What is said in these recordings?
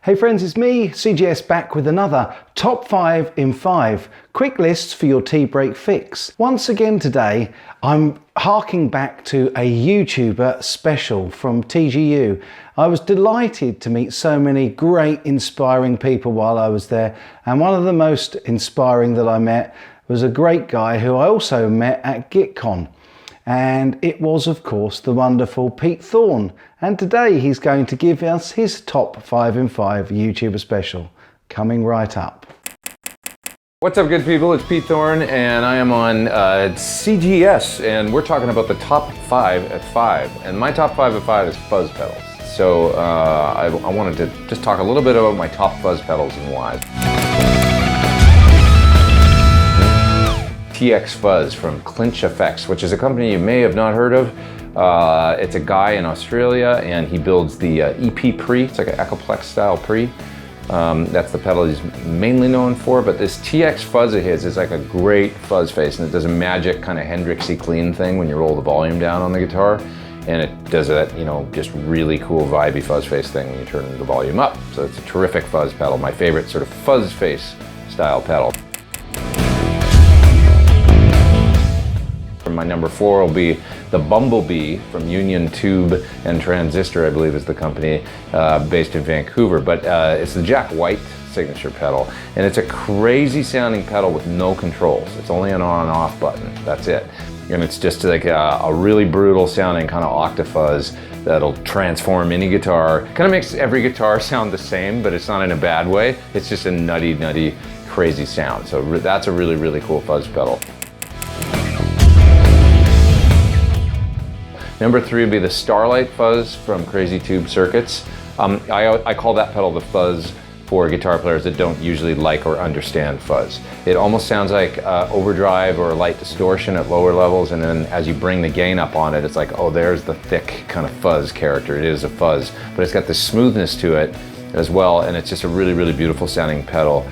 Hey friends, it's me, CGS, back with another Top 5 in 5 quick lists for your tea break fix. Once again today, I'm harking back to a YouTuber special from TGU. I was delighted to meet so many great, inspiring people while I was there, and one of the most inspiring that I met was a great guy who I also met at Guitcon. And it was, of course, the wonderful Pete Thorn. And today he's going to give us his Top 5 in 5 YouTuber special, coming right up. What's up, good people? It's Pete Thorn, and I am on CGS, and we're talking about the top 5 at 5. And my top 5 at 5 is fuzz pedals. So I wanted to just talk a little bit about my top fuzz pedals and why. TFIF from Clinch Effects, which is a company you may have not heard of. It's a guy in Australia, and he builds the EP pre. It's like an Echoplex style pre. That's the pedal he's mainly known for, but this TFIF of his is like a great fuzz face, and it does a magic kind of Hendrixy clean thing when you roll the volume down on the guitar, and it does that, you know, just really cool vibey fuzz face thing when you turn the volume up. So it's a terrific fuzz pedal, my favorite sort of fuzz face style pedal. My number 4 will be the Bumblebee from Union Tube and Transistor, I believe is the company, based in Vancouver. But it's the Jack White signature pedal, and it's a crazy sounding pedal with no controls. It's only an on and off button, that's it. And it's just like a really brutal sounding kind of octafuzz that'll transform any guitar. Kind of makes every guitar sound the same, but it's not in a bad way. It's just a nutty, crazy sound. So that's a really cool fuzz pedal. Number 3 would be the Starlight Fuzz from Crazy Tube Circuits. I call that pedal the fuzz for guitar players that don't usually like or understand fuzz. It almost sounds like overdrive or light distortion at lower levels, and then as you bring the gain up on it, it's like, oh, there's the thick kind of fuzz character. It is a fuzz, but it's got this smoothness to it as well, and it's just a really beautiful sounding pedal.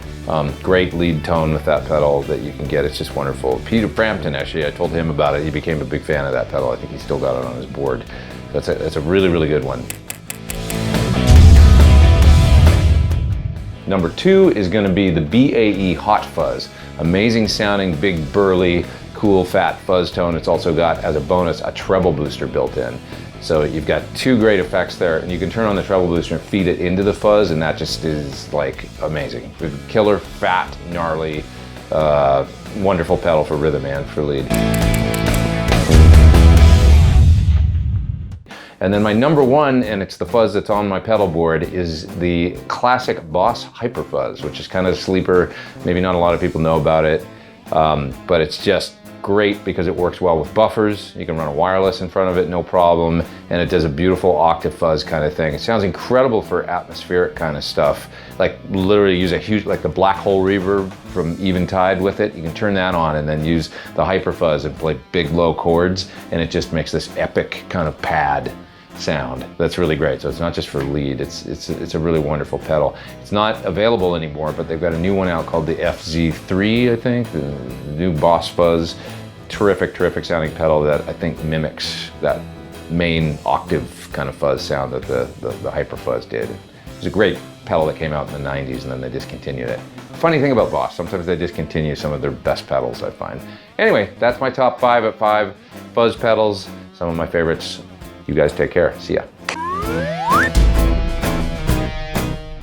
Great lead tone with that pedal that you can get. It's just wonderful. Peter Frampton, actually, I told him about it. He became a big fan of that pedal. I think he's still got it on his board. That's a really good one. Number 2 is going to be the BAE Hot Fuzz. Amazing sounding, big, burly, cool, fat fuzz tone. It's also got, as a bonus, a treble booster built in. So you've got 2 great effects there, and you can turn on the treble booster and feed it into the fuzz, and that just is like amazing. Killer, fat, gnarly, wonderful pedal for rhythm and for lead. And then my number 1, and it's the fuzz that's on my pedal board, is the classic Boss Hyper Fuzz, which is kind of a sleeper. Maybe not a lot of people know about it, but it's just great because it works well with buffers. You can run a wireless in front of it, no problem, and it does a beautiful octave fuzz kind of thing. It sounds incredible for atmospheric kind of stuff. Like literally use a huge, like the black hole reverb from Eventide with it. You can turn that on and then use the hyper fuzz and play big low chords, and it just makes this epic kind of pad sound. That's really great. So it's not just for lead, it's a really wonderful pedal. It's not available anymore, but they've got a new one out called the FZ3, I think, the new Boss Fuzz. Terrific sounding pedal that I think mimics that main octave kind of fuzz sound that the Hyper Fuzz did. It was a great pedal that came out in the 90s, and then they discontinued it. Funny thing about Boss, sometimes they discontinue some of their best pedals, I find. Anyway, that's my top 5 at 5 fuzz pedals, some of my favorites. You guys take care. See ya.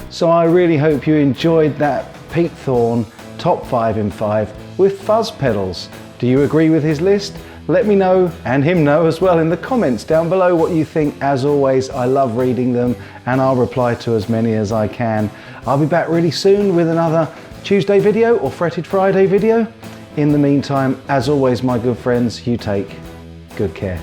So I really hope you enjoyed that Pete Thorn Top 5 in 5 with fuzz pedals. Do you agree with his list? Let me know, and him know as well, in the comments down below what you think. As always, I love reading them, and I'll reply to as many as I can. I'll be back really soon with another Tuesday video or Fretted Friday video. In the meantime, as always, my good friends, you take good care.